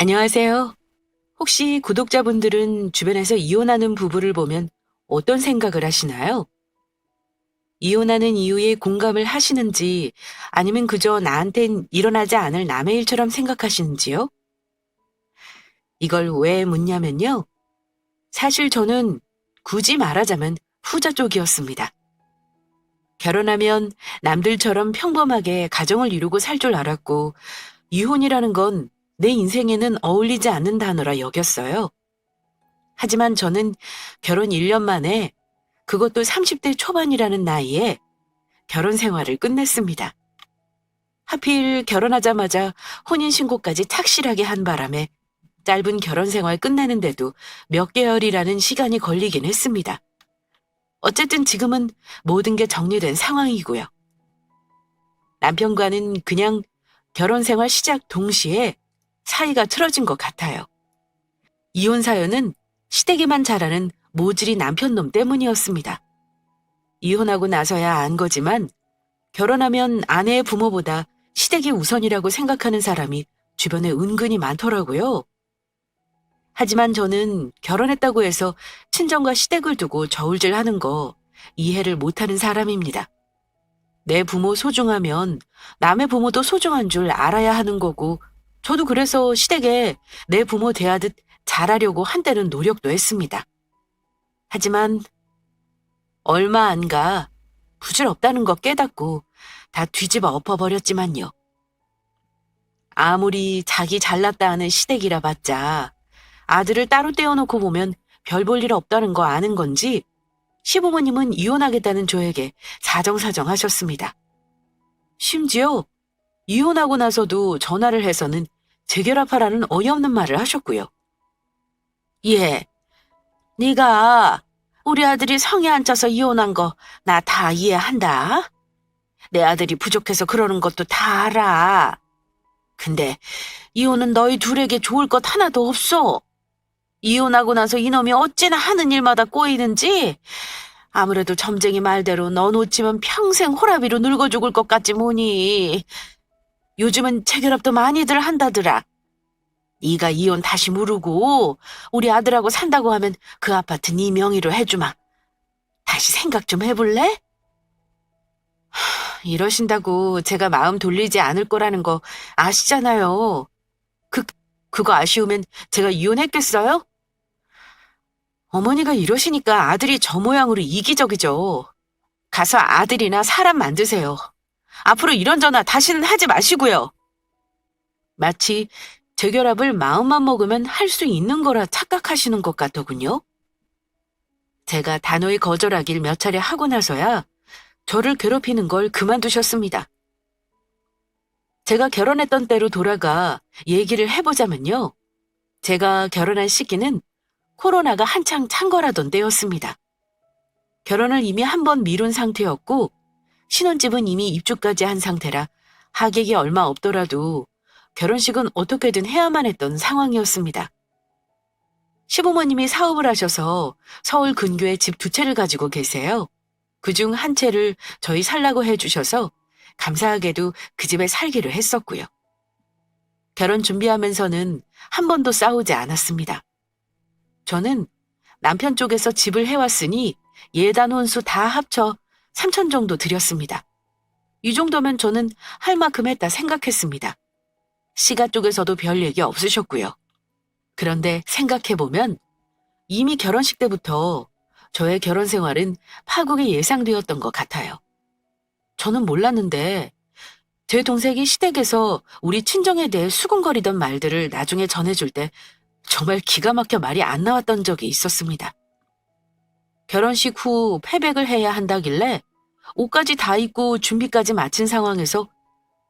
안녕하세요. 혹시 구독자분들은 주변에서 이혼하는 부부를 보면 어떤 생각을 하시나요? 이혼하는 이유에 공감을 하시는지 아니면 그저 나한텐 일어나지 않을 남의 일처럼 생각하시는지요? 이걸 왜 묻냐면요. 사실 저는 굳이 말하자면 후자 쪽이었습니다. 결혼하면 남들처럼 평범하게 가정을 이루고 살 줄 알았고, 이혼이라는 건 내 인생에는 어울리지 않는 단어라 여겼어요. 하지만 저는 결혼 1년 만에, 그것도 30대 초반이라는 나이에 결혼 생활을 끝냈습니다. 하필 결혼하자마자 혼인신고까지 착실하게 한 바람에 짧은 결혼 생활 끝내는데도 몇 개월이라는 시간이 걸리긴 했습니다. 어쨌든 지금은 모든 게 정리된 상황이고요. 남편과는 그냥 결혼 생활 시작 동시에 사이가 틀어진 것 같아요. 이혼 사연은 시댁에만 잘하는 모질이 남편놈 때문이었습니다. 이혼하고 나서야 안 거지만 결혼하면 아내의 부모보다 시댁이 우선이라고 생각하는 사람이 주변에 은근히 많더라고요. 하지만 저는 결혼했다고 해서 친정과 시댁을 두고 저울질하는 거 이해를 못하는 사람입니다. 내 부모 소중하면 남의 부모도 소중한 줄 알아야 하는 거고, 저도 그래서 시댁에 내 부모 대하듯 잘하려고 한때는 노력도 했습니다. 하지만 얼마 안 가 부질없다는 거 깨닫고 다 뒤집어 엎어버렸지만요. 아무리 자기 잘났다 하는 시댁이라 봤자 아들을 따로 떼어놓고 보면 별 볼 일 없다는 거 아는 건지 시부모님은 이혼하겠다는 저에게 사정사정 하셨습니다. 심지어 이혼하고 나서도 전화를 해서는 재결합하라는 어이없는 말을 하셨고요. 예, 네가 우리 아들이 성에 안 차서 이혼한 거 나 다 이해한다. 내 아들이 부족해서 그러는 것도 다 알아. 근데 이혼은 너희 둘에게 좋을 것 하나도 없어. 이혼하고 나서 이놈이 어찌나 하는 일마다 꼬이는지 아무래도 점쟁이 말대로 너 놓치면 평생 호라비로 늙어 죽을 것 같지 뭐니. 요즘은 재결합도 많이들 한다더라. 네가 이혼 다시 무르고 우리 아들하고 산다고 하면 그 아파트 네 명의로 해주마. 다시 생각 좀 해볼래? 이러신다고 제가 마음 돌리지 않을 거라는 거 아시잖아요. 그거 아쉬우면 제가 이혼했겠어요? 어머니가 이러시니까 아들이 저 모양으로 이기적이죠. 가서 아들이나 사람 만드세요. 앞으로 이런 전화 다시는 하지 마시고요. 마치 재결합을 마음만 먹으면 할 수 있는 거라 착각하시는 것 같더군요. 제가 단호히 거절하길 몇 차례 하고 나서야 저를 괴롭히는 걸 그만두셨습니다. 제가 결혼했던 때로 돌아가 얘기를 해보자면요. 제가 결혼한 시기는 코로나가 한창 창궐하던 때였습니다. 결혼을 이미 한 번 미룬 상태였고 신혼집은 이미 입주까지 한 상태라 하객이 얼마 없더라도 결혼식은 어떻게든 해야만 했던 상황이었습니다. 시부모님이 사업을 하셔서 서울 근교에 집 2채를 가지고 계세요. 그중 한 채를 저희 살라고 해주셔서 감사하게도 그 집에 살기로 했었고요. 결혼 준비하면서는 한 번도 싸우지 않았습니다. 저는 남편 쪽에서 집을 해왔으니 예단 혼수 다 합쳐 3천 정도 드렸습니다. 이 정도면 저는 할 만큼 했다 생각했습니다. 시가 쪽에서도 별 얘기 없으셨고요. 그런데 생각해보면 이미 결혼식 때부터 저의 결혼 생활은 파국이 예상되었던 것 같아요. 저는 몰랐는데 제 동생이 시댁에서 우리 친정에 대해 수군거리던 말들을 나중에 전해줄 때 정말 기가 막혀 말이 안 나왔던 적이 있었습니다. 결혼식 후 패백을 해야 한다길래 옷까지 다 입고 준비까지 마친 상황에서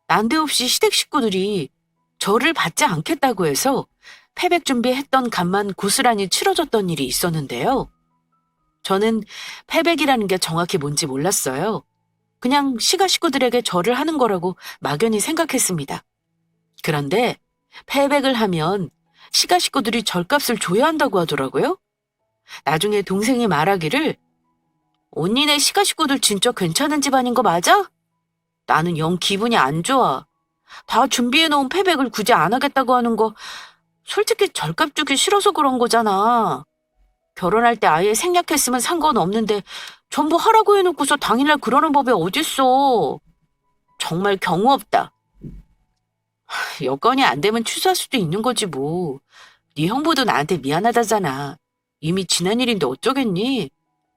난데없이 시댁 식구들이 저를 받지 않겠다고 해서 패백 준비했던 값만 고스란히 치러줬던 일이 있었는데요. 저는 패백이라는 게 정확히 뭔지 몰랐어요. 그냥 시가 식구들에게 절을 하는 거라고 막연히 생각했습니다. 그런데 패백을 하면 시가 식구들이 절값을 줘야 한다고 하더라고요. 나중에 동생이 말하기를 언니네 시가 식구들 진짜 괜찮은 집안인 거 맞아? 나는 영 기분이 안 좋아. 다 준비해놓은 패백을 굳이 안 하겠다고 하는 거 솔직히 절값 주기 싫어서 그런 거잖아. 결혼할 때 아예 생략했으면 상관없는데 전부 하라고 해놓고서 당일날 그러는 법이 어딨어. 정말 경우 없다. 여건이 안 되면 취소할 수도 있는 거지 뭐. 네 형부도 나한테 미안하다잖아. 이미 지난 일인데 어쩌겠니?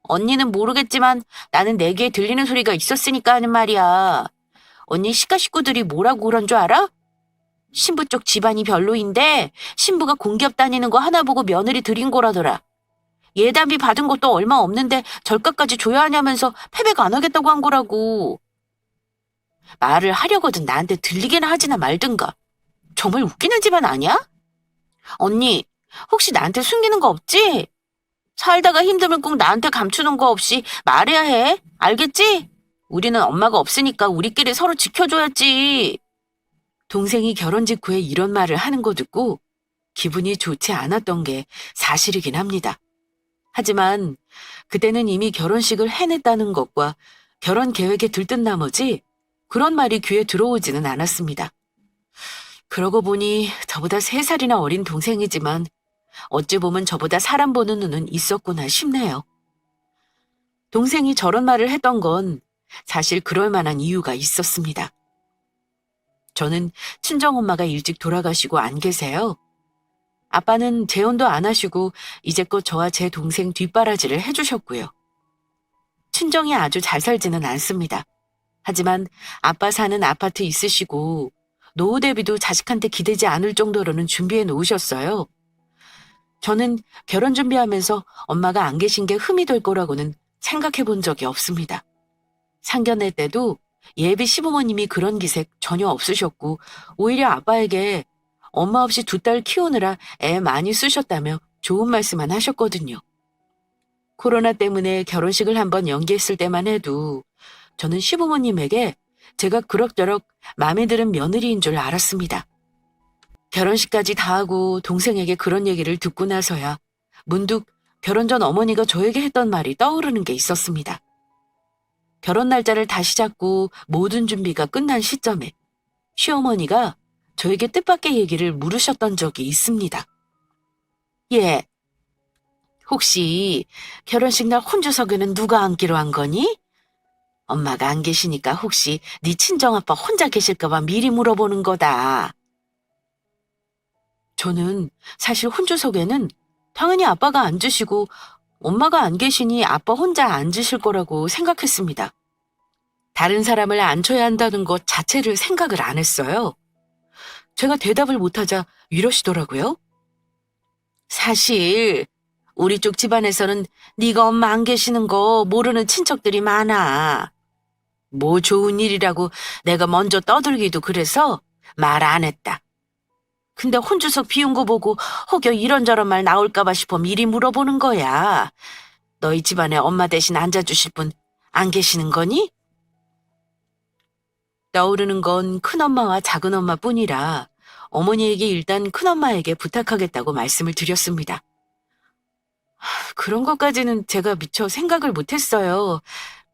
언니는 모르겠지만 나는 내 귀에 들리는 소리가 있었으니까 하는 말이야. 언니 시가 식구들이 뭐라고 그런 줄 알아? 신부 쪽 집안이 별로인데 신부가 공기업 다니는 거 하나 보고 며느리 들인 거라더라. 예단비 받은 것도 얼마 없는데 절가까지 줘야 하냐면서 패백 안 하겠다고 한 거라고. 말을 하려거든 나한테 들리게나 하지나 말든가. 정말 웃기는 집안 아니야? 언니, 혹시 나한테 숨기는 거 없지? 살다가 힘들면 꼭 나한테 감추는 거 없이 말해야 해. 알겠지? 우리는 엄마가 없으니까 우리끼리 서로 지켜줘야지. 동생이 결혼 직후에 이런 말을 하는 거 듣고 기분이 좋지 않았던 게 사실이긴 합니다. 하지만 그때는 이미 결혼식을 해냈다는 것과 결혼 계획에 들뜬 나머지 그런 말이 귀에 들어오지는 않았습니다. 그러고 보니 저보다 3살이나 어린 동생이지만 어찌 보면 저보다 사람 보는 눈은 있었구나 싶네요. 동생이 저런 말을 했던 건 사실 그럴 만한 이유가 있었습니다. 저는 친정엄마가 일찍 돌아가시고 안 계세요. 아빠는 재혼도 안 하시고 이제껏 저와 제 동생 뒷바라지를 해주셨고요. 친정이 아주 잘 살지는 않습니다. 하지만 아빠 사는 아파트 있으시고 노후 대비도 자식한테 기대지 않을 정도로는 준비해 놓으셨어요. 저는 결혼 준비하면서 엄마가 안 계신 게 흠이 될 거라고는 생각해 본 적이 없습니다. 상견례 때도 예비 시부모님이 그런 기색 전혀 없으셨고 오히려 아빠에게 엄마 없이 2딸 키우느라 애 많이 쓰셨다며 좋은 말씀만 하셨거든요. 코로나 때문에 결혼식을 한번 연기했을 때만 해도 저는 시부모님에게 제가 그럭저럭 마음에 드는 며느리인 줄 알았습니다. 결혼식까지 다 하고 동생에게 그런 얘기를 듣고 나서야 문득 결혼 전 어머니가 저에게 했던 말이 떠오르는 게 있었습니다. 결혼 날짜를 다시 잡고 모든 준비가 끝난 시점에 시어머니가 저에게 뜻밖의 얘기를 물으셨던 적이 있습니다. 예, 혹시 결혼식 날 혼주석에는 누가 앉기로 한 거니? 엄마가 안 계시니까 혹시 네 친정아빠 혼자 계실까 봐 미리 물어보는 거다. 저는 사실 혼주석에는 당연히 아빠가 앉으시고 엄마가 안 계시니 아빠 혼자 앉으실 거라고 생각했습니다. 다른 사람을 앉혀야 한다는 것 자체를 생각을 안 했어요. 제가 대답을 못하자 이러시더라고요. 사실 우리 쪽 집안에서는 네가 엄마 안 계시는 거 모르는 친척들이 많아. 뭐 좋은 일이라고 내가 먼저 떠들기도 그래서 말 안 했다. 근데 혼주석 비운 거 보고 혹여 이런저런 말 나올까 봐 싶어 미리 물어보는 거야. 너희 집안에 엄마 대신 앉아주실 분 안 계시는 거니? 떠오르는 건 큰엄마와 작은엄마뿐이라 어머니에게 일단 큰엄마에게 부탁하겠다고 말씀을 드렸습니다. 그런 것까지는 제가 미처 생각을 못했어요.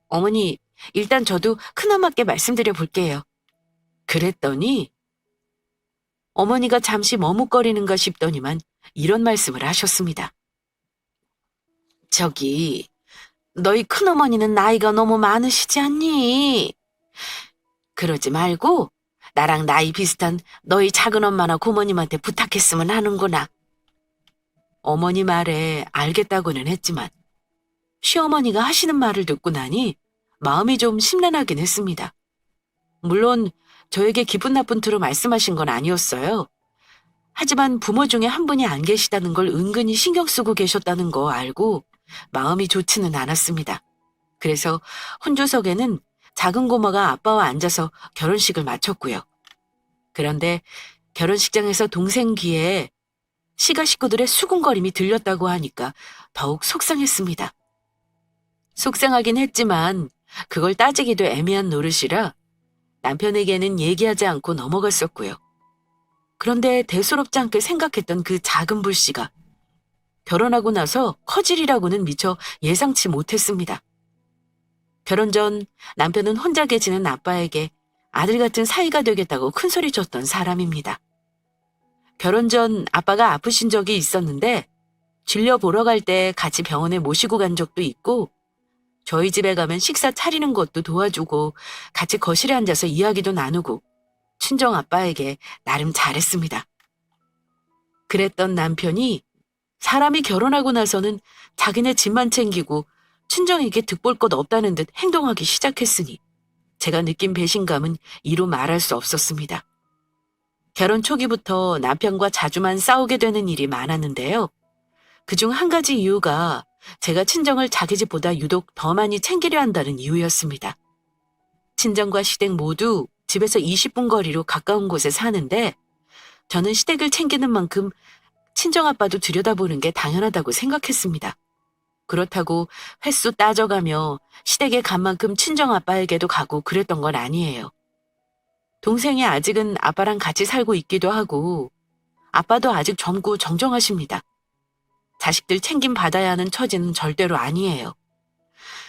어머니, 일단 저도 큰엄마께 말씀드려 볼게요. 그랬더니 어머니가 잠시 머뭇거리는가 싶더니만 이런 말씀을 하셨습니다. 저기, 너희 큰어머니는 나이가 너무 많으시지 않니? 그러지 말고 나랑 나이 비슷한 너희 작은엄마나 고모님한테 부탁했으면 하는구나. 어머니 말에 알겠다고는 했지만 시어머니가 하시는 말을 듣고 나니 마음이 좀 심란하긴 했습니다. 물론 저에게 기분 나쁜 투로 말씀하신 건 아니었어요. 하지만 부모 중에 한 분이 안 계시다는 걸 은근히 신경 쓰고 계셨다는 거 알고 마음이 좋지는 않았습니다. 그래서 혼조석에는 작은 고모가 아빠와 앉아서 결혼식을 마쳤고요. 그런데 결혼식장에서 동생 귀에 시가 식구들의 수군거림이 들렸다고 하니까 더욱 속상했습니다. 속상하긴 했지만 그걸 따지기도 애매한 노릇이라 남편에게는 얘기하지 않고 넘어갔었고요. 그런데 대수롭지 않게 생각했던 그 작은 불씨가 결혼하고 나서 커질이라고는 미처 예상치 못했습니다. 결혼 전 남편은 혼자 계시는 아빠에게 아들 같은 사이가 되겠다고 큰소리 쳤던 사람입니다. 결혼 전 아빠가 아프신 적이 있었는데 진료 보러 갈 때 같이 병원에 모시고 간 적도 있고 저희 집에 가면 식사 차리는 것도 도와주고 같이 거실에 앉아서 이야기도 나누고 친정 아빠에게 나름 잘했습니다. 그랬던 남편이 사람이 결혼하고 나서는 자기네 집만 챙기고 친정에게 득볼 것 없다는 듯 행동하기 시작했으니 제가 느낀 배신감은 이루 말할 수 없었습니다. 결혼 초기부터 남편과 자주만 싸우게 되는 일이 많았는데요. 그중 한 가지 이유가 제가 친정을 자기 집보다 유독 더 많이 챙기려 한다는 이유였습니다. 친정과 시댁 모두 집에서 20분 거리로 가까운 곳에 사는데 저는 시댁을 챙기는 만큼 친정아빠도 들여다보는 게 당연하다고 생각했습니다. 그렇다고 횟수 따져가며 시댁에 간 만큼 친정아빠에게도 가고 그랬던 건 아니에요. 동생이 아직은 아빠랑 같이 살고 있기도 하고 아빠도 아직 젊고 정정하십니다. 자식들 챙김 받아야 하는 처지는 절대로 아니에요.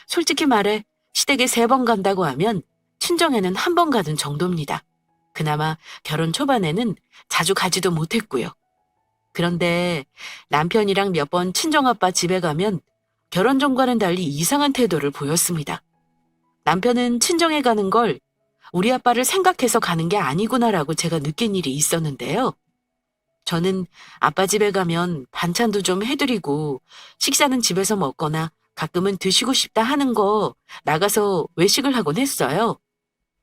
솔직히 말해 시댁에 3번 간다고 하면 친정에는 1번 가는 정도입니다. 그나마 결혼 초반에는 자주 가지도 못했고요. 그런데 남편이랑 몇 번 친정아빠 집에 가면 결혼 전과는 달리 이상한 태도를 보였습니다. 남편은 친정에 가는 걸 우리 아빠를 생각해서 가는 게 아니구나라고 제가 느낀 일이 있었는데요. 저는 아빠 집에 가면 반찬도 좀 해드리고 식사는 집에서 먹거나 가끔은 드시고 싶다 하는 거 나가서 외식을 하곤 했어요.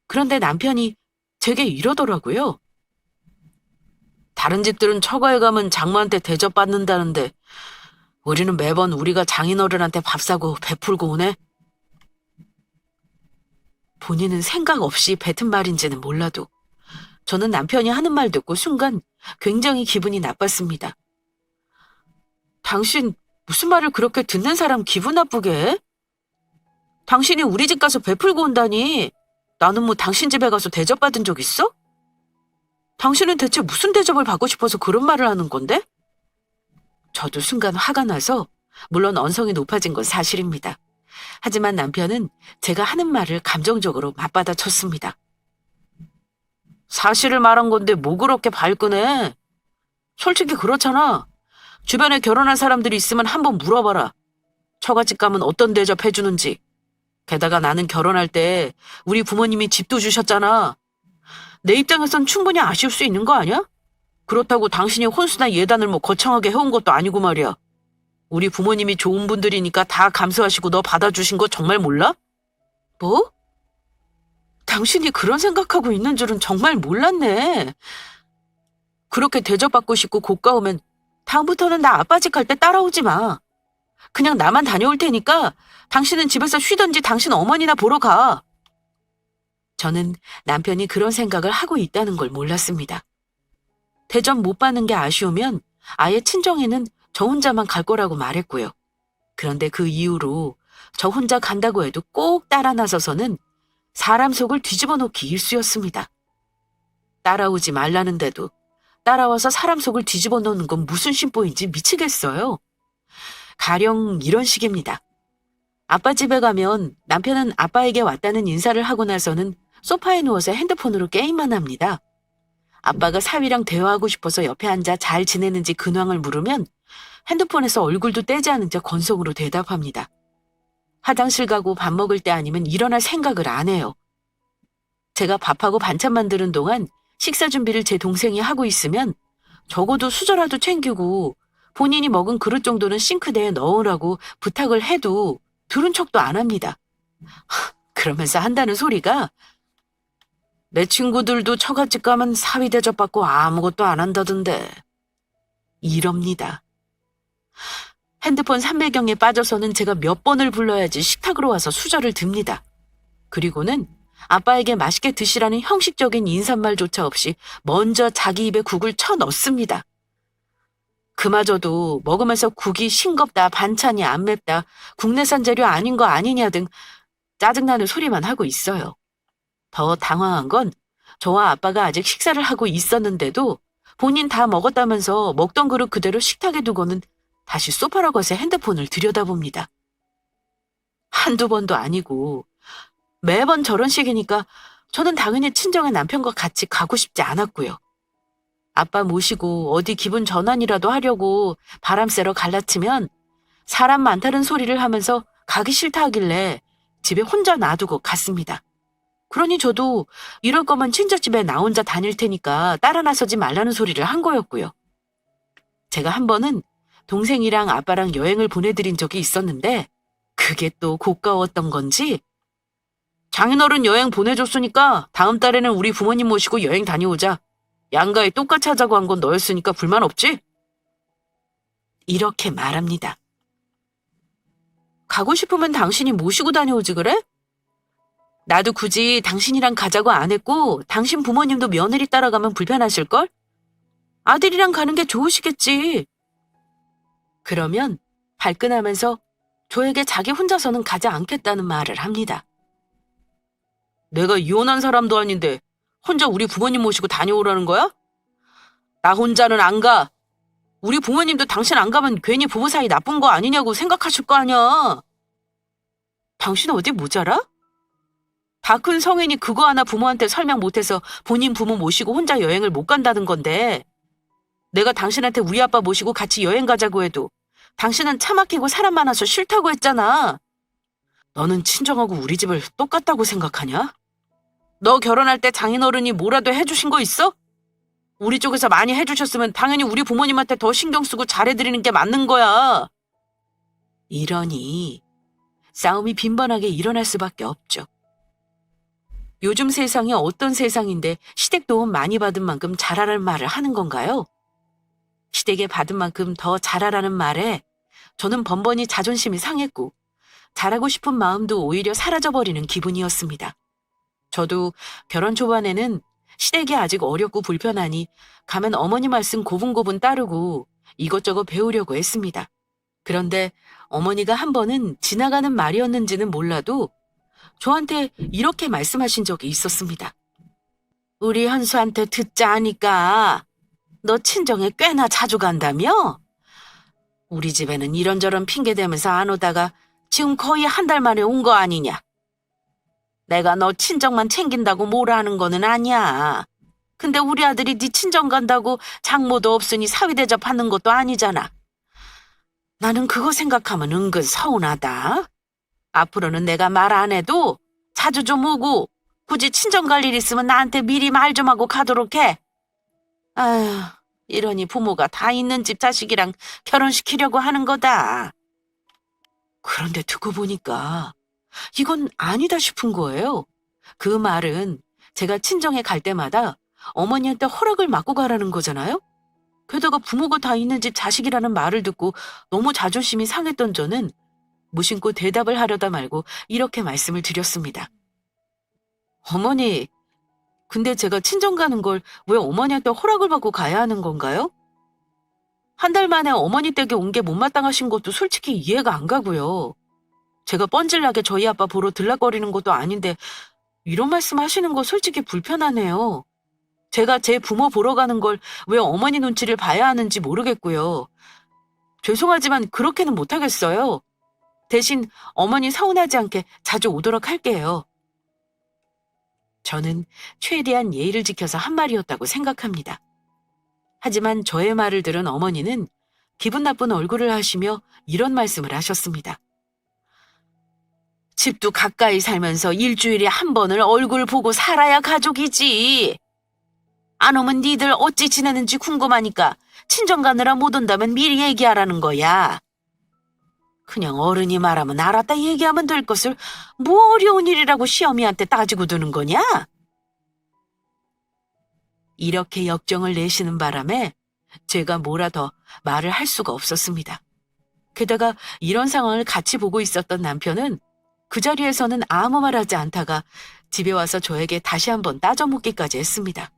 그런데 남편이 되게 이러더라고요. 다른 집들은 처가에 가면 장모한테 대접받는다는데 우리는 매번 우리가 장인어른한테 밥 사고 베풀고 오네. 본인은 생각 없이 뱉은 말인지는 몰라도 저는 남편이 하는 말 듣고 순간 굉장히 기분이 나빴습니다. 당신 무슨 말을 그렇게 듣는 사람 기분 나쁘게 해? 당신이 우리 집 가서 베풀고 온다니 나는 뭐 당신 집에 가서 대접받은 적 있어? 당신은 대체 무슨 대접을 받고 싶어서 그런 말을 하는 건데? 저도 순간 화가 나서 물론 언성이 높아진 건 사실입니다. 하지만 남편은 제가 하는 말을 감정적으로 맞받아쳤습니다. 사실을 말한 건데 뭐 그렇게 발끈해? 솔직히 그렇잖아. 주변에 결혼한 사람들이 있으면 한번 물어봐라. 처갓집 가면 어떤 대접 해주는지. 게다가 나는 결혼할 때 우리 부모님이 집도 주셨잖아. 내 입장에선 충분히 아쉬울 수 있는 거 아니야? 그렇다고 당신이 혼수나 예단을 뭐 거창하게 해온 것도 아니고 말이야. 우리 부모님이 좋은 분들이니까 다 감수하시고 너 받아주신 거 정말 몰라? 뭐? 당신이 그런 생각하고 있는 줄은 정말 몰랐네. 그렇게 대접받고 싶고 고가우면 다음부터는 나 아빠 집 갈 때 따라오지 마. 그냥 나만 다녀올 테니까 당신은 집에서 쉬던지 당신 어머니나 보러 가. 저는 남편이 그런 생각을 하고 있다는 걸 몰랐습니다. 대접 못 받는 게 아쉬우면 아예 친정에는 저 혼자만 갈 거라고 말했고요. 그런데 그 이후로 저 혼자 간다고 해도 꼭 따라 나서서는 사람 속을 뒤집어 놓기 일쑤였습니다. 따라오지 말라는데도 따라와서 사람 속을 뒤집어 놓는 건 무슨 심보인지 미치겠어요. 가령 이런 식입니다. 아빠 집에 가면 남편은 아빠에게 왔다는 인사를 하고 나서는 소파에 누워서 핸드폰으로 게임만 합니다. 아빠가 사위랑 대화하고 싶어서 옆에 앉아 잘 지내는지 근황을 물으면 핸드폰에서 얼굴도 떼지 않은 채 건성으로 대답합니다. 화장실 가고 밥 먹을 때 아니면 일어날 생각을 안 해요. 제가 밥하고 반찬 만드는 동안 식사 준비를 제 동생이 하고 있으면 적어도 수저라도 챙기고 본인이 먹은 그릇 정도는 싱크대에 넣으라고 부탁을 해도 들은 척도 안 합니다. 그러면서 한다는 소리가 내 친구들도 처갓집 가면 사위 대접받고 아무것도 안 한다던데. 이럽니다. 핸드폰 삼배경에 빠져서는 제가 몇 번을 불러야지 식탁으로 와서 수저를 듭니다. 그리고는 아빠에게 맛있게 드시라는 형식적인 인사말조차 없이 먼저 자기 입에 국을 쳐 넣습니다. 그마저도 먹으면서 국이 싱겁다, 반찬이 안 맵다, 국내산 재료 아닌 거 아니냐 등 짜증나는 소리만 하고 있어요. 더 당황한 건 저와 아빠가 아직 식사를 하고 있었는데도 본인 다 먹었다면서 먹던 그릇 그대로 식탁에 두고는 다시 소파로 가서 핸드폰을 들여다봅니다. 한두 번도 아니고 매번 저런 식이니까 저는 당연히 친정의 남편과 같이 가고 싶지 않았고요. 아빠 모시고 어디 기분 전환이라도 하려고 바람 쐬러 갈라치면 사람 많다는 소리를 하면서 가기 싫다 하길래 집에 혼자 놔두고 갔습니다. 그러니 저도 이럴 거면 친척집에 나 혼자 다닐 테니까 따라 나서지 말라는 소리를 한 거였고요. 제가 한 번은 동생이랑 아빠랑 여행을 보내드린 적이 있었는데 그게 또 고가웠던 건지 장인어른 여행 보내줬으니까 다음 달에는 우리 부모님 모시고 여행 다녀오자. 양가에 똑같이 하자고 한 건 너였으니까 불만 없지? 이렇게 말합니다. 가고 싶으면 당신이 모시고 다녀오지 그래? 나도 굳이 당신이랑 가자고 안 했고 당신 부모님도 며느리 따라가면 불편하실걸? 아들이랑 가는 게 좋으시겠지. 그러면 발끈하면서 저에게 자기 혼자서는 가지 않겠다는 말을 합니다. 내가 이혼한 사람도 아닌데 혼자 우리 부모님 모시고 다녀오라는 거야? 나 혼자는 안 가. 우리 부모님도 당신 안 가면 괜히 부부 사이 나쁜 거 아니냐고 생각하실 거 아니야. 당신 어디 모자라? 다 큰 성인이 그거 하나 부모한테 설명 못해서 본인 부모 모시고 혼자 여행을 못 간다는 건데 내가 당신한테 우리 아빠 모시고 같이 여행 가자고 해도 당신은 차 막히고 사람 많아서 싫다고 했잖아. 너는 친정하고 우리 집을 똑같다고 생각하냐? 너 결혼할 때 장인어른이 뭐라도 해주신 거 있어? 우리 쪽에서 많이 해주셨으면 당연히 우리 부모님한테 더 신경 쓰고 잘해드리는 게 맞는 거야. 이러니 싸움이 빈번하게 일어날 수밖에 없죠. 요즘 세상이 어떤 세상인데 시댁 도움 많이 받은 만큼 잘하라는 말을 하는 건가요? 시댁에 받은 만큼 더 잘하라는 말에 저는 번번이 자존심이 상했고 잘하고 싶은 마음도 오히려 사라져버리는 기분이었습니다. 저도 결혼 초반에는 시댁이 아직 어렵고 불편하니 가면 어머니 말씀 고분고분 따르고 이것저것 배우려고 했습니다. 그런데 어머니가 한 번은 지나가는 말이었는지는 몰라도 저한테 이렇게 말씀하신 적이 있었습니다. 우리 현수한테 듣자 하니까 너 친정에 꽤나 자주 간다며? 우리 집에는 이런저런 핑계 대면서 안 오다가 지금 거의 한 달 만에 온 거 아니냐? 내가 너 친정만 챙긴다고 뭐라 하는 거는 아니야. 근데 우리 아들이 네 친정 간다고 장모도 없으니 사위 대접하는 것도 아니잖아. 나는 그거 생각하면 은근 서운하다. 앞으로는 내가 말 안 해도 자주 좀 오고 굳이 친정 갈 일 있으면 나한테 미리 말 좀 하고 가도록 해. 아휴, 이러니 부모가 다 있는 집 자식이랑 결혼시키려고 하는 거다. 그런데 듣고 보니까 이건 아니다 싶은 거예요. 그 말은 제가 친정에 갈 때마다 어머니한테 허락을 받고 가라는 거잖아요? 게다가 부모가 다 있는 집 자식이라는 말을 듣고 너무 자존심이 상했던 저는 무심코 대답을 하려다 말고 이렇게 말씀을 드렸습니다. 어머니, 근데 제가 친정 가는 걸 왜 어머니한테 허락을 받고 가야 하는 건가요? 한 달 만에 어머니 댁에 온 게 못마땅하신 것도 솔직히 이해가 안 가고요. 제가 뻔질나게 저희 아빠 보러 들락거리는 것도 아닌데 이런 말씀 하시는 거 솔직히 불편하네요. 제가 제 부모 보러 가는 걸 왜 어머니 눈치를 봐야 하는지 모르겠고요. 죄송하지만 그렇게는 못하겠어요. 대신 어머니 서운하지 않게 자주 오도록 할게요. 저는 최대한 예의를 지켜서 한 말이었다고 생각합니다. 하지만 저의 말을 들은 어머니는 기분 나쁜 얼굴을 하시며 이런 말씀을 하셨습니다. 집도 가까이 살면서 일주일에 한 번을 얼굴 보고 살아야 가족이지. 안 오면 니들 어찌 지내는지 궁금하니까 친정 가느라 못 온다면 미리 얘기하라는 거야. 그냥 어른이 말하면 알았다 얘기하면 될 것을 뭐 어려운 일이라고 시어미한테 따지고 두는 거냐? 이렇게 역정을 내시는 바람에 제가 뭐라 더 말을 할 수가 없었습니다. 게다가 이런 상황을 같이 보고 있었던 남편은 그 자리에서는 아무 말 하지 않다가 집에 와서 저에게 다시 한번 따져 묻기까지 했습니다.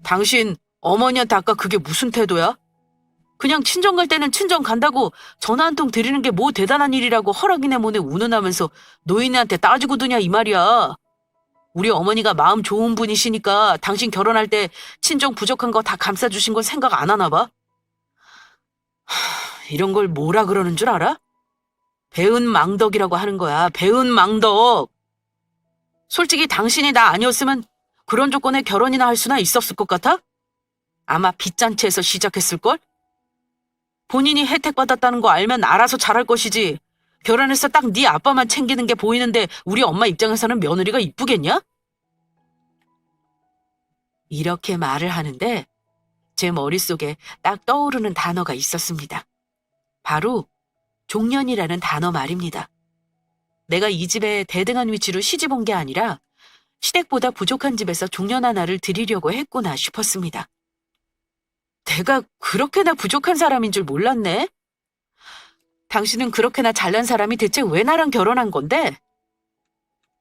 당신 어머니한테 아까 그게 무슨 태도야? 그냥 친정 갈 때는 친정 간다고 전화 한 통 드리는 게 뭐 대단한 일이라고 허락이네 뭐네 운운하면서 노인네한테 따지고 두냐 이 말이야. 우리 어머니가 마음 좋은 분이시니까 당신 결혼할 때 친정 부족한 거 다 감싸주신 건 생각 안 하나 봐? 이런 걸 뭐라 그러는 줄 알아? 배은망덕이라고 하는 거야. 배은망덕. 솔직히 당신이 나 아니었으면 그런 조건에 결혼이나 할 수나 있었을 것 같아? 아마 빚잔치에서 시작했을걸? 본인이 혜택 받았다는 거 알면 알아서 잘할 것이지. 결혼해서 딱 네 아빠만 챙기는 게 보이는데 우리 엄마 입장에서는 며느리가 이쁘겠냐? 이렇게 말을 하는데 제 머릿속에 딱 떠오르는 단어가 있었습니다. 바로 종년이라는 단어 말입니다. 내가 이 집에 대등한 위치로 시집 온 게 아니라 시댁보다 부족한 집에서 종년 하나를 드리려고 했구나 싶었습니다. 내가 그렇게나 부족한 사람인 줄 몰랐네. 당신은 그렇게나 잘난 사람이 대체 왜 나랑 결혼한 건데?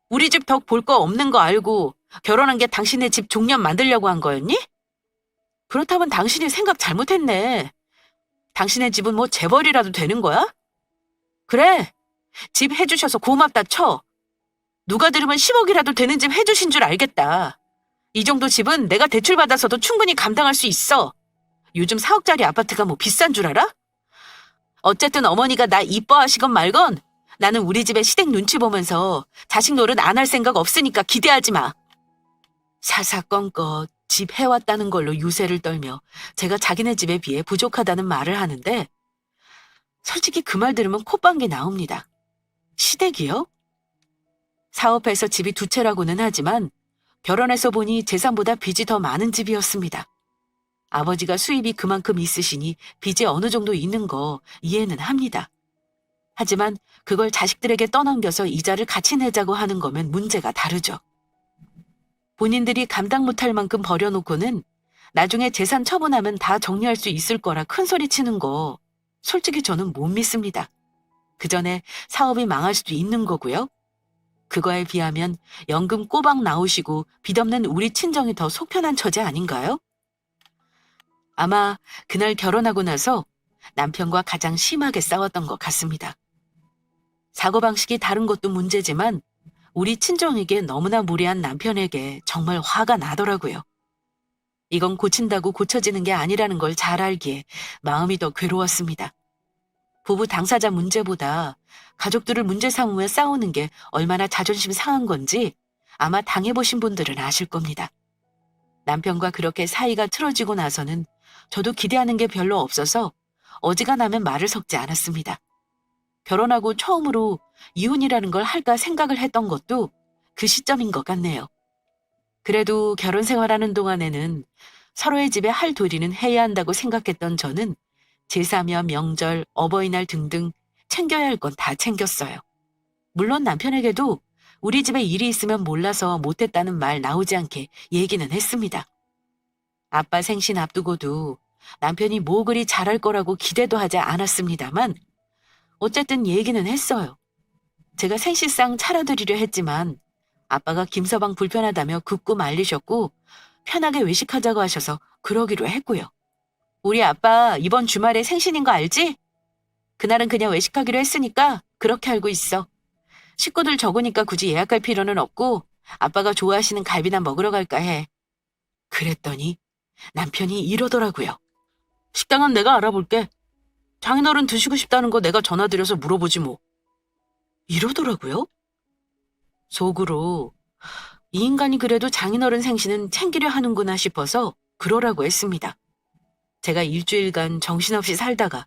우리 집 덕 볼 거 없는 거 알고 결혼한 게 당신의 집 종년 만들려고 한 거였니? 그렇다면 당신이 생각 잘못했네. 당신의 집은 뭐 재벌이라도 되는 거야? 그래, 집 해주셔서 고맙다 쳐. 누가 들으면 10억이라도 되는 집 해주신 줄 알겠다. 이 정도 집은 내가 대출받아서도 충분히 감당할 수 있어. 요즘 4억짜리 아파트가 뭐 비싼 줄 알아? 어쨌든 어머니가 나 이뻐하시건 말건 나는 우리 집에 시댁 눈치 보면서 자식 노릇 안 할 생각 없으니까 기대하지 마. 사사건건 집 해왔다는 걸로 유세를 떨며 제가 자기네 집에 비해 부족하다는 말을 하는데 솔직히 그 말 들으면 콧방귀 나옵니다. 시댁이요? 사업해서 집이 두 채라고는 하지만 결혼해서 보니 재산보다 빚이 더 많은 집이었습니다. 아버지가 수입이 그만큼 있으시니 빚이 어느 정도 있는 거 이해는 합니다. 하지만 그걸 자식들에게 떠넘겨서 이자를 같이 내자고 하는 거면 문제가 다르죠. 본인들이 감당 못할 만큼 버려놓고는 나중에 재산 처분하면 다 정리할 수 있을 거라 큰소리 치는 거 솔직히 저는 못 믿습니다. 그 전에 사업이 망할 수도 있는 거고요. 그거에 비하면 연금 꼬박 나오시고 빚 없는 우리 친정이 더 속편한 처지 아닌가요? 아마 그날 결혼하고 나서 남편과 가장 심하게 싸웠던 것 같습니다. 사고방식이 다른 것도 문제지만 우리 친정에게 너무나 무례한 남편에게 정말 화가 나더라고요. 이건 고친다고 고쳐지는 게 아니라는 걸 잘 알기에 마음이 더 괴로웠습니다. 부부 당사자 문제보다 가족들을 문제 삼으며 싸우는 게 얼마나 자존심 상한 건지 아마 당해보신 분들은 아실 겁니다. 남편과 그렇게 사이가 틀어지고 나서는 저도 기대하는 게 별로 없어서 어지간하면 말을 섞지 않았습니다. 결혼하고 처음으로 이혼이라는 걸 할까 생각을 했던 것도 그 시점인 것 같네요. 그래도 결혼 생활하는 동안에는 서로의 집에 할 도리는 해야 한다고 생각했던 저는 제사며 명절, 어버이날 등등 챙겨야 할 건 다 챙겼어요. 물론 남편에게도 우리 집에 일이 있으면 몰라서 못했다는 말 나오지 않게 얘기는 했습니다. 아빠 생신 앞두고도 남편이 뭐 그리 잘할 거라고 기대도 하지 않았습니다만 어쨌든 얘기는 했어요. 제가 생신상 차려드리려 했지만 아빠가 김서방 불편하다며 굳고 말리셨고 편하게 외식하자고 하셔서 그러기로 했고요. 우리 아빠 이번 주말에 생신인 거 알지? 그날은 그냥 외식하기로 했으니까 그렇게 알고 있어. 식구들 적으니까 굳이 예약할 필요는 없고 아빠가 좋아하시는 갈비나 먹으러 갈까 해. 그랬더니 남편이 이러더라고요. 식당은 내가 알아볼게. 장인어른 드시고 싶다는 거 내가 전화드려서 물어보지 뭐. 이러더라고요. 속으로 이 인간이 그래도 장인어른 생신은 챙기려 하는구나 싶어서 그러라고 했습니다. 제가 일주일간 정신없이 살다가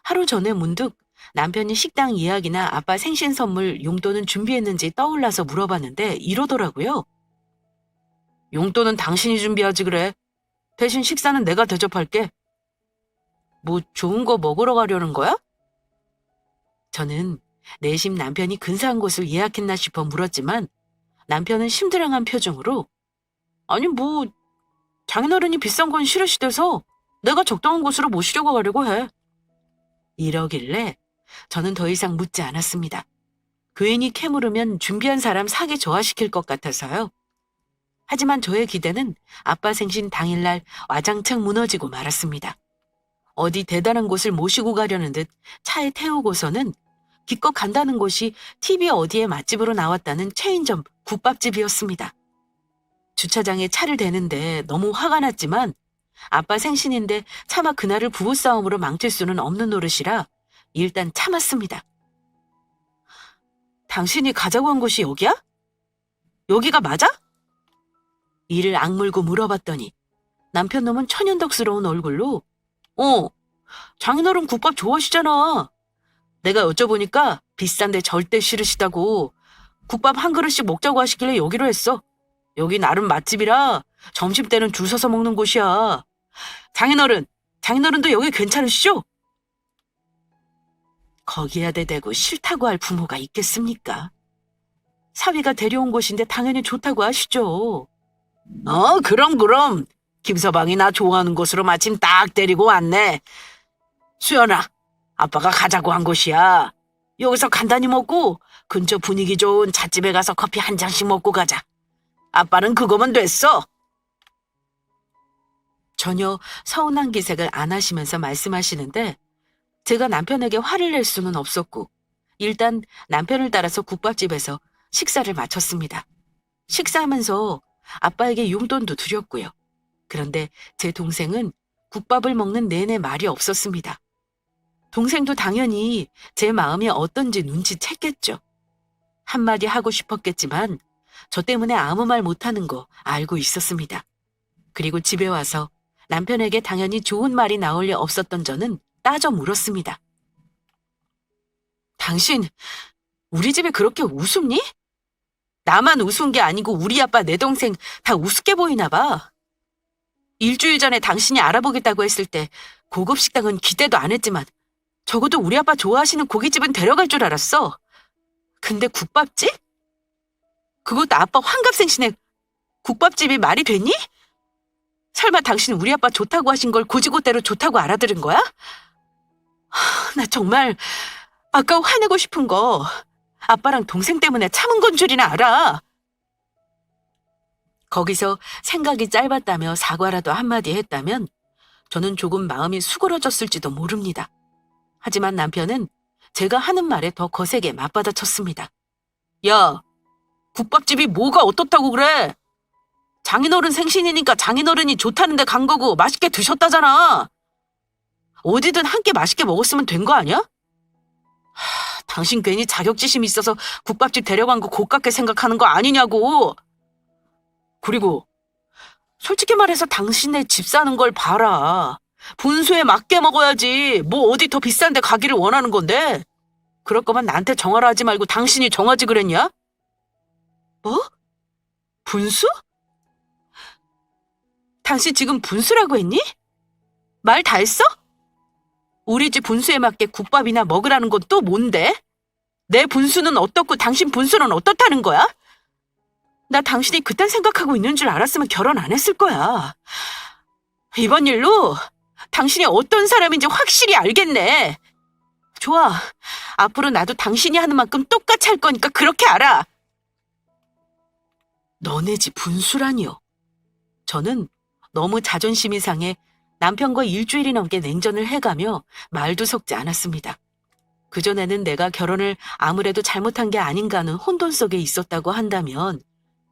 하루 전에 문득 남편이 식당 예약이나 아빠 생신 선물 용돈은 준비했는지 떠올라서 물어봤는데 이러더라고요. 용돈은 당신이 준비하지 그래. 대신 식사는 내가 대접할게. 뭐 좋은 거 먹으러 가려는 거야? 저는 내심 남편이 근사한 곳을 예약했나 싶어 물었지만 남편은 심드렁한 표정으로 아니 뭐 장인어른이 비싼 건 싫으시대서 내가 적당한 곳으로 모시려고 가려고 해. 이러길래 저는 더 이상 묻지 않았습니다. 괜히 캐물으면 준비한 사람 사기 저하시킬 것 같아서요. 하지만 저의 기대는 아빠 생신 당일날 와장창 무너지고 말았습니다. 어디 대단한 곳을 모시고 가려는 듯 차에 태우고서는 기껏 간다는 곳이 TV 어디에 맛집으로 나왔다는 체인점 국밥집이었습니다. 주차장에 차를 대는데 너무 화가 났지만 아빠 생신인데 차마 그날을 부부싸움으로 망칠 수는 없는 노릇이라 일단 참았습니다. 당신이 가자고 한 곳이 여기야? 여기가 맞아? 이를 악물고 물어봤더니 남편 놈은 천연덕스러운 얼굴로 장인어른 국밥 좋아하시잖아. 내가 여쭤보니까 비싼데 절대 싫으시다고 국밥 한 그릇씩 먹자고 하시길래 여기로 했어. 여기 나름 맛집이라 점심때는 줄 서서 먹는 곳이야. 장인어른도 여기 괜찮으시죠? 거기야 대대고 싫다고 할 부모가 있겠습니까? 사위가 데려온 곳인데 당연히 좋다고 하시죠. 그럼. 김서방이 나 좋아하는 곳으로 마침 딱 데리고 왔네. 수연아, 아빠가 가자고 한 곳이야. 여기서 간단히 먹고 근처 분위기 좋은 찻집에 가서 커피 한 잔씩 먹고 가자. 아빠는 그거면 됐어. 전혀 서운한 기색을 안 하시면서 말씀하시는데 제가 남편에게 화를 낼 수는 없었고 일단 남편을 따라서 국밥집에서 식사를 마쳤습니다. 식사하면서 아빠에게 용돈도 드렸고요. 그런데 제 동생은 국밥을 먹는 내내 말이 없었습니다. 동생도 당연히 제 마음이 어떤지 눈치챘겠죠. 한마디 하고 싶었겠지만 저 때문에 아무 말 못하는 거 알고 있었습니다. 그리고 집에 와서 남편에게 당연히 좋은 말이 나올 리 없었던 저는 따져 물었습니다. 당신 우리 집에 그렇게 우습니? 나만 우스운 게 아니고 우리 아빠 내 동생 다 우습게 보이나 봐. 일주일 전에 당신이 알아보겠다고 했을 때 고급 식당은 기대도 안 했지만 적어도 우리 아빠 좋아하시는 고깃집은 데려갈 줄 알았어. 근데 국밥집? 그것도 아빠 환갑생신에 국밥집이 말이 되니? 설마 당신 우리 아빠 좋다고 하신 걸 고지고대로 좋다고 알아들은 거야? 나 정말 아까 화내고 싶은 거 아빠랑 동생 때문에 참은 건 줄이나 알아. 거기서 생각이 짧았다며 사과라도 한마디 했다면 저는 조금 마음이 수그러졌을지도 모릅니다. 하지만 남편은 제가 하는 말에 더 거세게 맞받아쳤습니다. 야, 국밥집이 뭐가 어떻다고 그래? 장인어른 생신이니까 장인어른이 좋다는데 간 거고 맛있게 드셨다잖아. 어디든 한 끼 맛있게 먹었으면 된 거 아니야? 당신 괜히 자격지심 있어서 국밥집 데려간 거 고깝게 생각하는 거 아니냐고. 그리고 솔직히 말해서 당신네 집 사는 걸 봐라. 분수에 맞게 먹어야지. 뭐 어디 더 비싼 데 가기를 원하는 건데. 그럴 거면 나한테 정하라 하지 말고 당신이 정하지 그랬냐? 뭐? 분수? 당신 지금 분수라고 했니? 말 다 했어? 우리 집 분수에 맞게 국밥이나 먹으라는 건 또 뭔데? 내 분수는 어떻고 당신 분수는 어떻다는 거야? 나 당신이 그딴 생각하고 있는 줄 알았으면 결혼 안 했을 거야. 이번 일로 당신이 어떤 사람인지 확실히 알겠네. 좋아. 앞으로 나도 당신이 하는 만큼 똑같이 할 거니까 그렇게 알아. 너네 집 분수라니요. 저는 너무 자존심이 상해 남편과 일주일이 넘게 냉전을 해가며 말도 섞지 않았습니다. 그전에는 내가 결혼을 아무래도 잘못한 게 아닌가 하는 혼돈 속에 있었다고 한다면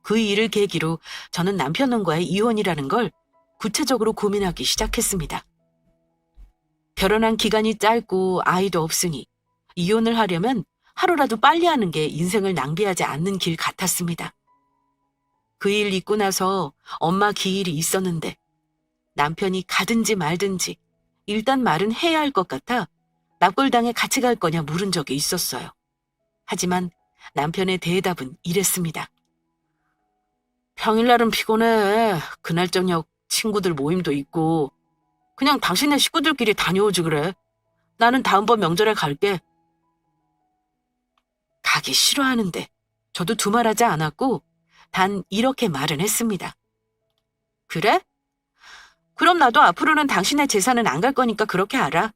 그 일을 계기로 저는 남편과의 이혼이라는 걸 구체적으로 고민하기 시작했습니다. 결혼한 기간이 짧고 아이도 없으니 이혼을 하려면 하루라도 빨리 하는 게 인생을 낭비하지 않는 길 같았습니다. 그 일 있고 나서 엄마 기일이 있었는데 남편이 가든지 말든지 일단 말은 해야 할 것 같아 납골당에 같이 갈 거냐 물은 적이 있었어요. 하지만 남편의 대답은 이랬습니다. 평일날은 피곤해. 그날 저녁 친구들 모임도 있고 그냥 당신네 식구들끼리 다녀오지 그래. 나는 다음번 명절에 갈게. 가기 싫어하는데 저도 두말하지 않았고 단 이렇게 말은 했습니다. 그래? 그럼 나도 앞으로는 당신의 제사는 안 갈 거니까 그렇게 알아.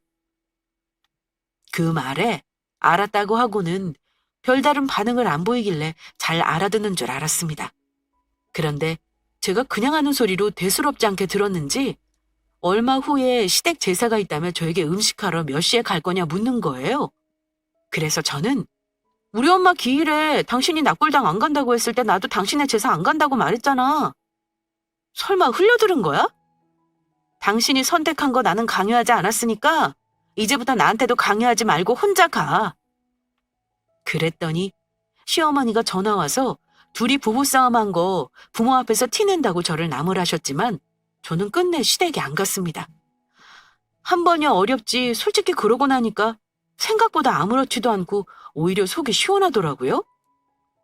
그 말에 알았다고 하고는 별다른 반응을 안 보이길래 잘 알아듣는 줄 알았습니다. 그런데 제가 그냥 하는 소리로 대수롭지 않게 들었는지 얼마 후에 시댁 제사가 있다며 저에게 음식하러 몇 시에 갈 거냐 묻는 거예요. 그래서 저는 우리 엄마 기일에 당신이 납골당 안 간다고 했을 때 나도 당신의 제사 안 간다고 말했잖아. 설마 흘려들은 거야? 당신이 선택한 거 나는 강요하지 않았으니까 이제부터 나한테도 강요하지 말고 혼자 가. 그랬더니 시어머니가 전화 와서 둘이 부부싸움한 거 부모 앞에서 티낸다고 저를 나무라셨지만 저는 끝내 시댁에 안 갔습니다. 한 번이 어렵지 솔직히 그러고 나니까 생각보다 아무렇지도 않고 오히려 속이 시원하더라고요.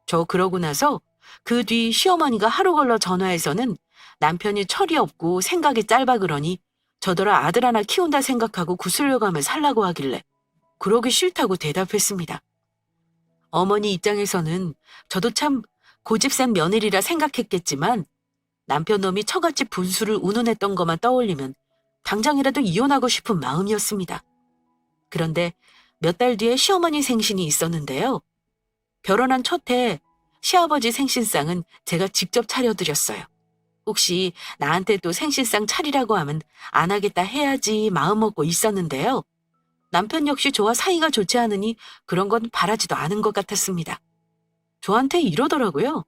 저 그러고 나서 그 뒤 시어머니가 하루 걸러 전화해서는 남편이 철이 없고 생각이 짧아 그러니 저더러 아들 하나 키운다 생각하고 구슬려가며 살라고 하길래 그러기 싫다고 대답했습니다. 어머니 입장에서는 저도 참 고집센 며느리라 생각했겠지만 남편 놈이 처갓집 분수를 운운했던 것만 떠올리면 당장이라도 이혼하고 싶은 마음이었습니다. 그런데 몇 달 뒤에 시어머니 생신이 있었는데요. 결혼한 첫 해 시아버지 생신상은 제가 직접 차려드렸어요. 혹시 나한테 또 생신상 차리라고 하면 안 하겠다 해야지 마음먹고 있었는데요. 남편 역시 저와 사이가 좋지 않으니 그런 건 바라지도 않은 것 같았습니다. 저한테 이러더라고요.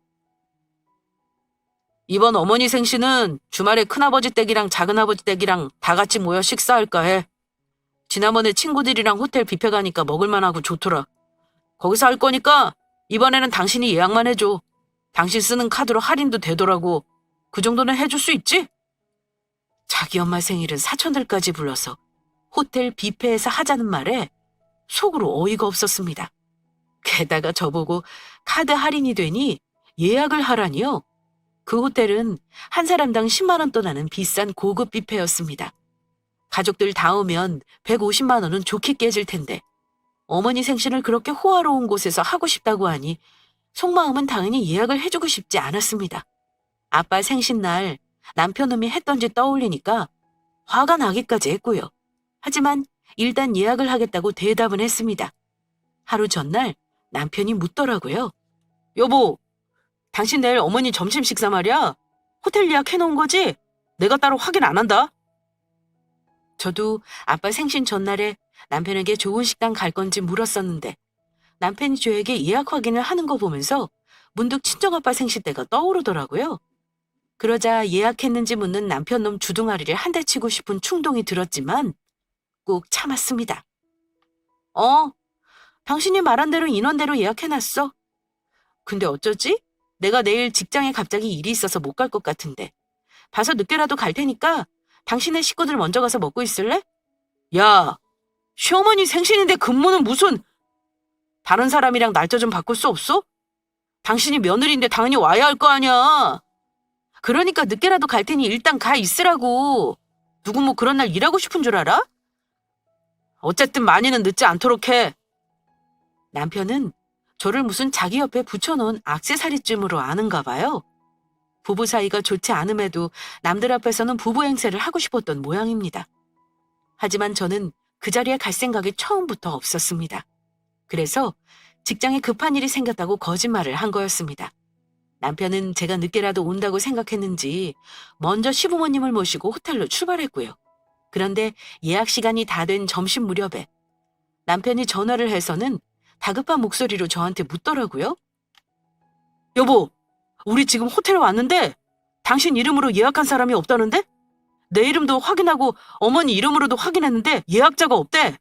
이번 어머니 생신은 주말에 큰아버지 댁이랑 작은아버지 댁이랑 다 같이 모여 식사할까 해. 지난번에 친구들이랑 호텔 뷔페 가니까 먹을만하고 좋더라. 거기서 할 거니까 이번에는 당신이 예약만 해줘. 당신 쓰는 카드로 할인도 되더라고. 그 정도는 해줄 수 있지? 자기 엄마 생일은 사촌들까지 불러서 호텔 뷔페에서 하자는 말에 속으로 어이가 없었습니다. 게다가 저보고 카드 할인이 되니 예약을 하라니요. 그 호텔은 한 사람당 10만 원 떠나는 비싼 고급 뷔페였습니다. 가족들 다 오면 150만 원은 좋게 깨질 텐데 어머니 생신을 그렇게 호화로운 곳에서 하고 싶다고 하니 속마음은 당연히 예약을 해주고 싶지 않았습니다. 아빠 생신날 남편 놈이 했던 짓 떠올리니까 화가 나기까지 했고요. 하지만 일단 예약을 하겠다고 대답은 했습니다. 하루 전날 남편이 묻더라고요. 여보, 당신 내일 어머니 점심 식사 말이야. 호텔 예약해놓은 거지? 내가 따로 확인 안 한다. 저도 아빠 생신 전날에 남편에게 좋은 식당 갈 건지 물었었는데 남편이 저에게 예약 확인을 하는 거 보면서 문득 친정아빠 생신 때가 떠오르더라고요. 그러자 예약했는지 묻는 남편 놈 주둥아리를 한 대 치고 싶은 충동이 들었지만 꼭 참았습니다. 당신이 말한 대로 인원대로 예약해놨어. 근데 어쩌지? 내가 내일 직장에 갑자기 일이 있어서 못 갈 것 같은데. 봐서 늦게라도 갈 테니까 당신의 식구들 먼저 가서 먹고 있을래? 야, 시어머니 생신인데 근무는 무슨... 다른 사람이랑 날짜 좀 바꿀 수 없어? 당신이 며느리인데 당연히 와야 할 거 아니야. 그러니까 늦게라도 갈 테니 일단 가 있으라고. 누구 뭐 그런 날 일하고 싶은 줄 알아? 어쨌든 많이는 늦지 않도록 해. 남편은 저를 무슨 자기 옆에 붙여놓은 액세서리쯤으로 아는가 봐요. 부부 사이가 좋지 않음에도 남들 앞에서는 부부 행세를 하고 싶었던 모양입니다. 하지만 저는 그 자리에 갈 생각이 처음부터 없었습니다. 그래서 직장에 급한 일이 생겼다고 거짓말을 한 거였습니다. 남편은 제가 늦게라도 온다고 생각했는지 먼저 시부모님을 모시고 호텔로 출발했고요. 그런데 예약 시간이 다 된 점심 무렵에 남편이 전화를 해서는 다급한 목소리로 저한테 묻더라고요. 여보, 우리 지금 호텔에 왔는데 당신 이름으로 예약한 사람이 없다는데? 내 이름도 확인하고 어머니 이름으로도 확인했는데 예약자가 없대.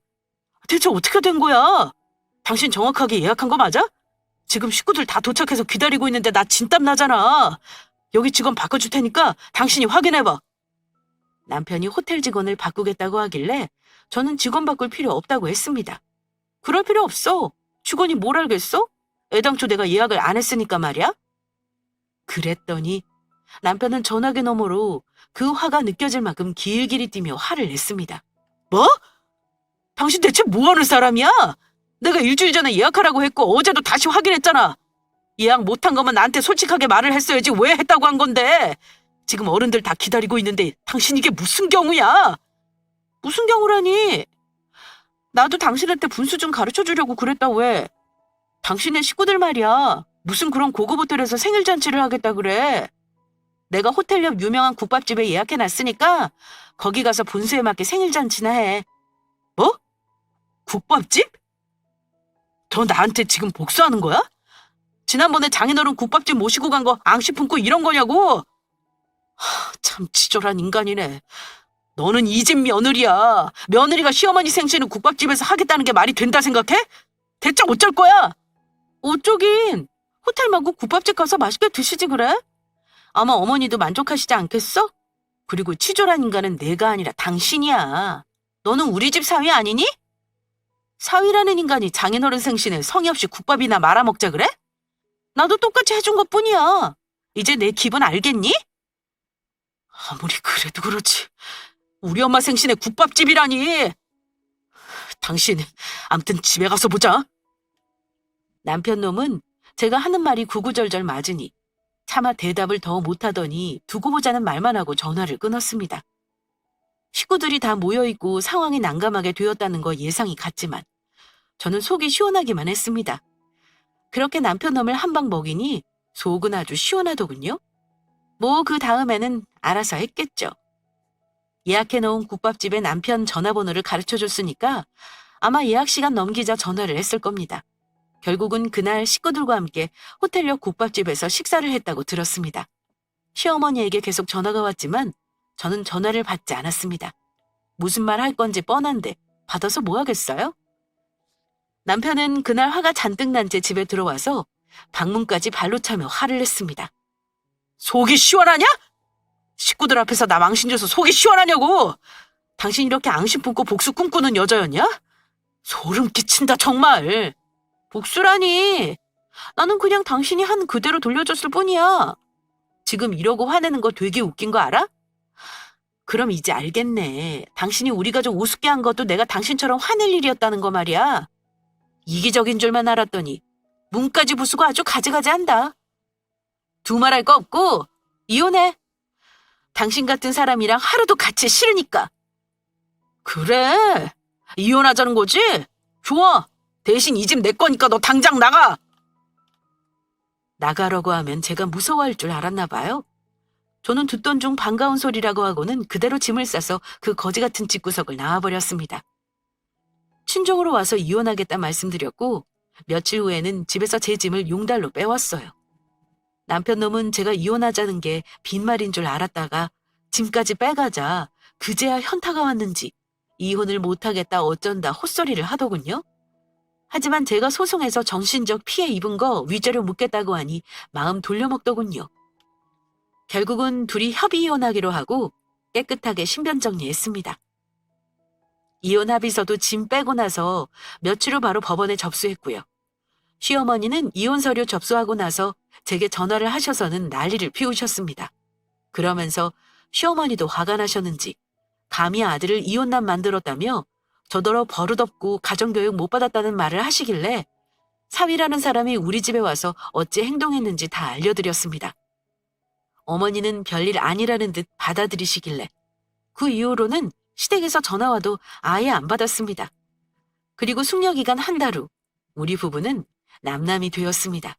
대체 어떻게 된 거야? 당신 정확하게 예약한 거 맞아? 지금 식구들 다 도착해서 기다리고 있는데 나 진땀 나잖아. 여기 직원 바꿔줄 테니까 당신이 확인해봐. 남편이 호텔 직원을 바꾸겠다고 하길래 저는 직원 바꿀 필요 없다고 했습니다. 그럴 필요 없어. 직원이 뭘 알겠어? 애당초 내가 예약을 안 했으니까 말이야. 그랬더니 남편은 전화기 너머로 그 화가 느껴질 만큼 길길이 뛰며 화를 냈습니다. 뭐? 당신 대체 뭐하는 사람이야? 내가 일주일 전에 예약하라고 했고 어제도 다시 확인했잖아. 예약 못한 거면 나한테 솔직하게 말을 했어야지 왜 했다고 한 건데. 지금 어른들 다 기다리고 있는데 당신 이게 무슨 경우야? 무슨 경우라니? 나도 당신한테 분수 좀 가르쳐주려고 그랬다 왜? 당신의 식구들 말이야. 무슨 그런 고급 호텔에서 생일잔치를 하겠다 그래. 내가 호텔 옆 유명한 국밥집에 예약해놨으니까 거기 가서 분수에 맞게 생일잔치나 해. 뭐? 국밥집? 너 나한테 지금 복수하는 거야? 지난번에 장인어른 국밥집 모시고 간 거 앙시 품고 이런 거냐고? 참 치졸한 인간이네. 너는 이 집 며느리야. 며느리가 시어머니 생신은 국밥집에서 하겠다는 게 말이 된다 생각해? 대체 어쩔 거야? 어쩌긴. 호텔 말고 국밥집 가서 맛있게 드시지 그래? 아마 어머니도 만족하시지 않겠어? 그리고 치졸한 인간은 내가 아니라 당신이야. 너는 우리 집 사위 아니니? 사위라는 인간이 장인어른 생신에 성의 없이 국밥이나 말아먹자 그래? 나도 똑같이 해준 것뿐이야. 이제 내 기분 알겠니? 아무리 그래도 그렇지. 우리 엄마 생신에 국밥집이라니. 당신, 암튼 집에 가서 보자. 남편 놈은 제가 하는 말이 구구절절 맞으니 차마 대답을 더 못하더니 두고 보자는 말만 하고 전화를 끊었습니다. 식구들이 다 모여있고 상황이 난감하게 되었다는 거 예상이 갔지만 저는 속이 시원하기만 했습니다. 그렇게 남편 놈을 한 방 먹이니 속은 아주 시원하더군요. 뭐 그 다음에는 알아서 했겠죠. 예약해놓은 국밥집에 남편 전화번호를 가르쳐줬으니까 아마 예약 시간 넘기자 전화를 했을 겁니다. 결국은 그날 식구들과 함께 호텔역 국밥집에서 식사를 했다고 들었습니다. 시어머니에게 계속 전화가 왔지만 저는 전화를 받지 않았습니다. 무슨 말 할 건지 뻔한데 받아서 뭐 하겠어요? 남편은 그날 화가 잔뜩 난 채 집에 들어와서 방문까지 발로 차며 화를 냈습니다. 속이 시원하냐? 식구들 앞에서 나 망신 줘서 속이 시원하냐고! 당신 이렇게 앙심 품고 복수 꿈꾸는 여자였냐? 소름 끼친다 정말! 복수라니! 나는 그냥 당신이 한 그대로 돌려줬을 뿐이야. 지금 이러고 화내는 거 되게 웃긴 거 알아? 그럼 이제 알겠네. 당신이 우리 가족 우습게 한 것도 내가 당신처럼 화낼 일이었다는 거 말이야. 이기적인 줄만 알았더니 문까지 부수고 아주 가지가지한다. 두말할 거 없고 이혼해. 당신 같은 사람이랑 하루도 같이 싫으니까. 그래, 이혼하자는 거지? 좋아. 대신 이 집 내 거니까 너 당장 나가. 나가라고 하면 제가 무서워할 줄 알았나 봐요. 저는 듣던 중 반가운 소리라고 하고는 그대로 짐을 싸서 그 거지 같은 집구석을 나와버렸습니다. 친정으로 와서 이혼하겠다 말씀드렸고 며칠 후에는 집에서 제 짐을 용달로 빼왔어요. 남편 놈은 제가 이혼하자는 게 빈말인 줄 알았다가 짐까지 빼가자 그제야 현타가 왔는지 이혼을 못하겠다 어쩐다 헛소리를 하더군요. 하지만 제가 소송해서 정신적 피해 입은 거 위자료 묻겠다고 하니 마음 돌려먹더군요. 결국은 둘이 협의 이혼하기로 하고 깨끗하게 신변 정리했습니다. 이혼 합의서도 짐 빼고 나서 며칠 후 바로 법원에 접수했고요. 시어머니는 이혼 서류 접수하고 나서 제게 전화를 하셔서는 난리를 피우셨습니다. 그러면서 시어머니도 화가 나셨는지 감히 아들을 이혼남 만들었다며 저더러 버릇없고 가정교육 못 받았다는 말을 하시길래 사위라는 사람이 우리 집에 와서 어찌 행동했는지 다 알려드렸습니다. 어머니는 별일 아니라는 듯 받아들이시길래 그 이후로는 시댁에서 전화와도 아예 안 받았습니다. 그리고 숙려기간 한 달 후 우리 부부는 남남이 되었습니다.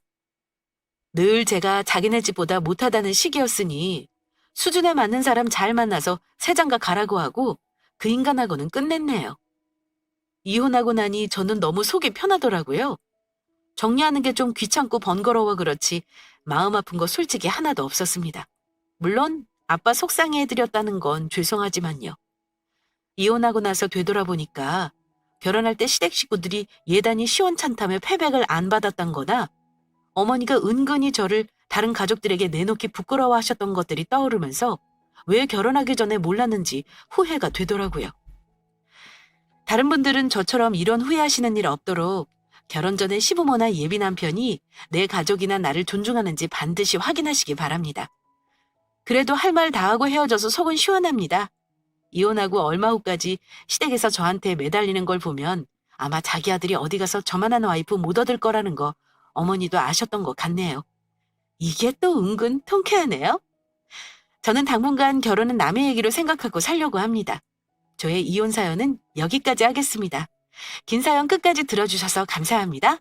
늘 제가 자기네 집보다 못하다는 시기였으니 수준에 맞는 사람 잘 만나서 새장가 가라고 하고 그 인간하고는 끝냈네요. 이혼하고 나니 저는 너무 속이 편하더라고요. 정리하는 게 좀 귀찮고 번거로워 그렇지 마음 아픈 거 솔직히 하나도 없었습니다. 물론 아빠 속상해 해드렸다는 건 죄송하지만요. 이혼하고 나서 되돌아보니까 결혼할 때 시댁 식구들이 예단이 시원찮다며 패백을 안 받았던 거나 어머니가 은근히 저를 다른 가족들에게 내놓기 부끄러워하셨던 것들이 떠오르면서 왜 결혼하기 전에 몰랐는지 후회가 되더라고요. 다른 분들은 저처럼 이런 후회하시는 일 없도록 결혼 전에 시부모나 예비 남편이 내 가족이나 나를 존중하는지 반드시 확인하시기 바랍니다. 그래도 할 말 다 하고 헤어져서 속은 시원합니다. 이혼하고 얼마 후까지 시댁에서 저한테 매달리는 걸 보면 아마 자기 아들이 어디 가서 저만한 와이프 못 얻을 거라는 거 어머니도 아셨던 것 같네요. 이게 또 은근 통쾌하네요. 저는 당분간 결혼은 남의 얘기로 생각하고 살려고 합니다. 저의 이혼 사연은 여기까지 하겠습니다. 긴 사연 끝까지 들어주셔서 감사합니다.